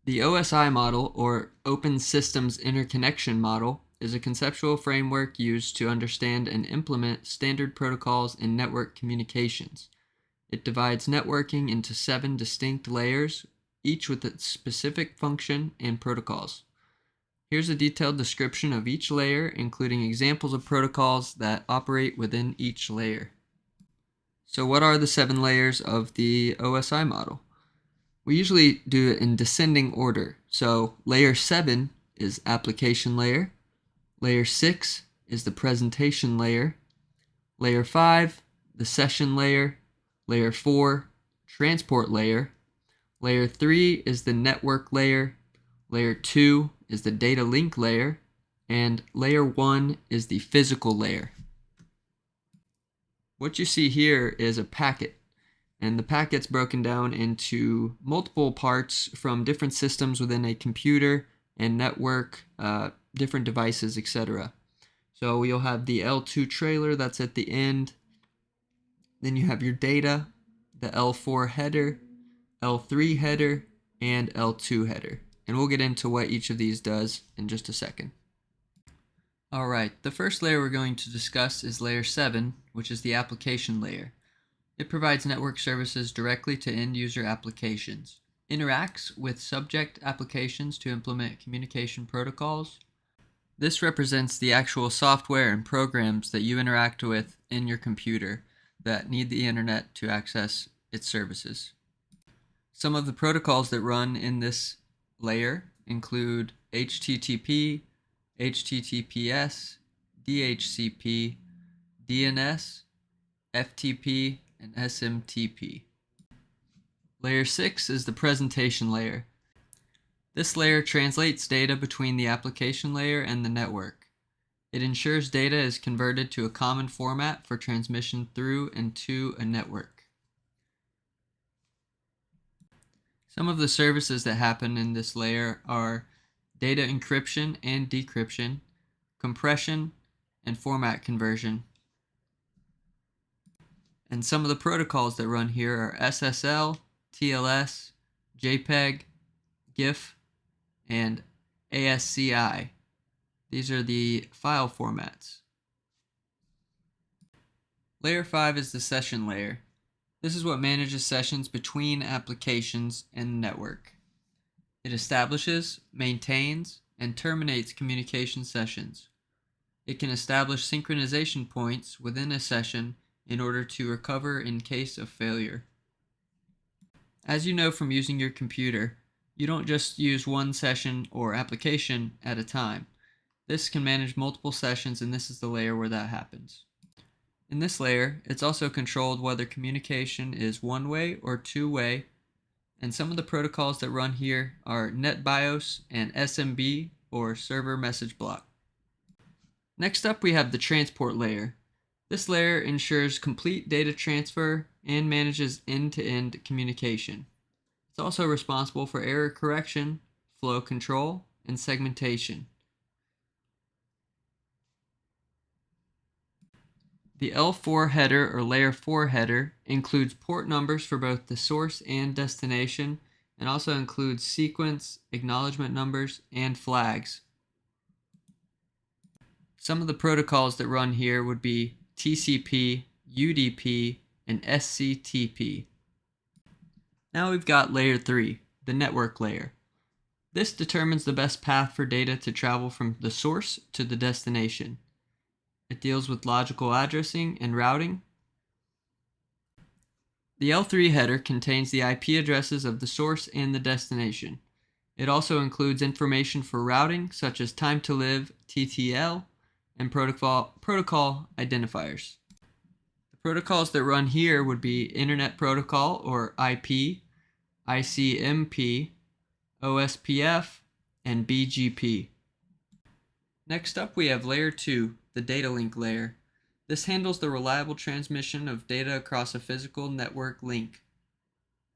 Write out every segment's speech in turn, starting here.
The OSI model, or Open Systems Interconnection Model, is a conceptual framework used to understand and implement standard protocols in network communications. It divides networking into 7 distinct layers, each with its specific function and protocols. Here's a detailed description of each layer, including examples of protocols that operate within each layer. So what are the 7 layers of the OSI model? We usually do it in descending order. So layer 7 is application layer. Layer 6 is the presentation layer. Layer 5, the session layer. Layer 4, transport layer. Layer 3 is the network layer. Layer 2 is the data link layer. And layer 1 is the physical layer. What you see here is a packet. And the packet's broken down into multiple parts from different systems within a computer and network, different devices, etc. So you'll have the L2 trailer that's at the end. Then you have your data, the L4 header, L3 header, and L2 header. And we'll get into what each of these does in just a second. Alright, the first layer we're going to discuss is layer 7, which is the application layer. It provides network services directly to end-user applications, interacts with subject applications to implement communication protocols. This represents the actual software and programs that you interact with in your computer that need the internet to access its services. Some of the protocols that run in this layer include HTTP, HTTPS, DHCP, DNS, FTP, and SMTP. Layer 6 is the presentation layer. This layer translates data between the application layer and the network. It ensures data is converted to a common format for transmission through and to a network. Some of the services that happen in this layer are data encryption and decryption, compression, and format conversion. And some of the protocols that run here are SSL, TLS, JPEG, GIF, and ASCII. These are the file formats. Layer 5 is the session layer. This is what manages sessions between applications and the network. It establishes, maintains, and terminates communication sessions. It can establish synchronization points within a session in order to recover in case of failure. As you know from using your computer, you don't just use one session or application at a time. This can manage multiple sessions, and this is the layer where that happens. In this layer, it's also controlled whether communication is one-way or two-way, and some of the protocols that run here are NetBIOS and SMB, or Server Message Block. Next up, we have the transport layer. This layer ensures complete data transfer and manages end-to-end communication. It's also responsible for error correction, flow control, and segmentation. The L4 header, or layer 4 header, includes port numbers for both the source and destination, and also includes sequence, acknowledgement numbers, and flags. Some of the protocols that run here would be TCP, UDP, and SCTP. Now we've got layer 3, the network layer. This determines the best path for data to travel from the source to the destination. It deals with logical addressing and routing. The L3 header contains the IP addresses of the source and the destination. It also includes information for routing, such as time to live, TTL, and protocol identifiers. The protocols that run here would be Internet Protocol, or IP, ICMP, OSPF, and BGP. Next up, we have layer 2, the data link layer. This handles the reliable transmission of data across a physical network link.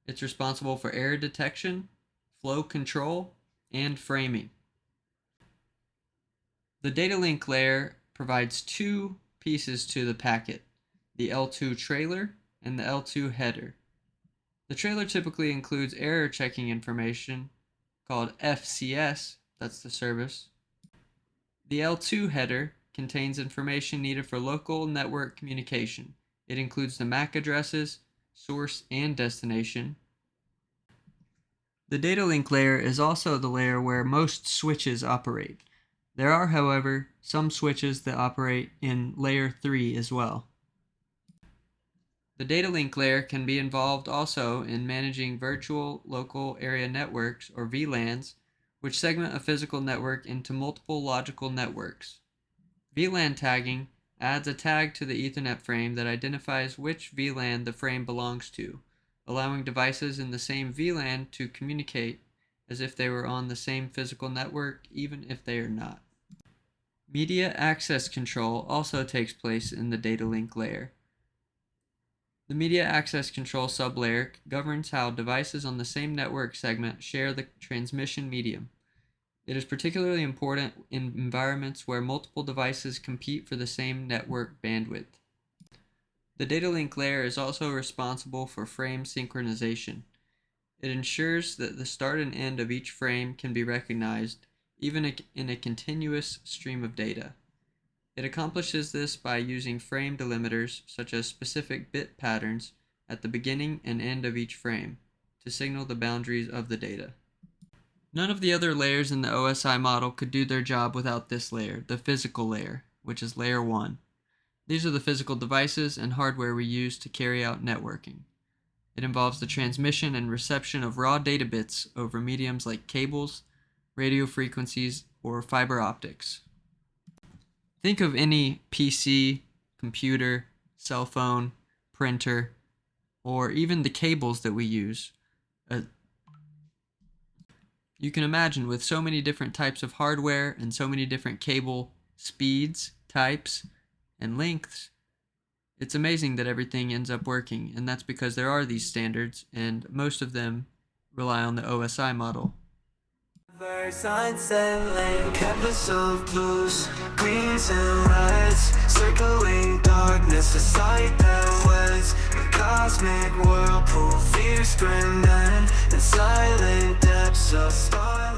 It's responsible for error detection, flow control, and framing. The data link layer provides 2 pieces to the packet, the L2 trailer and the L2 header. The trailer typically includes error checking information, called FCS, that's the service. The L2 header contains information needed for local network communication. It includes the MAC addresses, source, and destination. The data link layer is also the layer where most switches operate. There are, however, some switches that operate in layer 3 as well. The data link layer can be involved also in managing virtual local area networks, or VLANs, which segment a physical network into multiple logical networks. VLAN tagging adds a tag to the Ethernet frame that identifies which VLAN the frame belongs to, allowing devices in the same VLAN to communicate as if they were on the same physical network, even if they are not. Media access control also takes place in the data link layer. The media access control sublayer governs how devices on the same network segment share the transmission medium. It is particularly important in environments where multiple devices compete for the same network bandwidth. The data link layer is also responsible for frame synchronization. It ensures that the start and end of each frame can be recognized, even in a continuous stream of data. It accomplishes this by using frame delimiters, such as specific bit patterns, at the beginning and end of each frame, to signal the boundaries of the data. None of the other layers in the OSI model could do their job without this layer, the physical layer, which is layer 1. These are the physical devices and hardware we use to carry out networking. It involves the transmission and reception of raw data bits over mediums like cables, radio frequencies, or fiber optics. Think of any PC, computer, cell phone, printer, or even the cables that we use. You can imagine with so many different types of hardware and so many different cable speeds, types, and lengths, it's amazing that everything ends up working, and that's because there are these standards, and most of them rely on the OSI model. Sunset canvas of blues, greens and reds, circling darkness, a sight that weds the cosmic whirlpool, fierce granite and silent depths of starlight.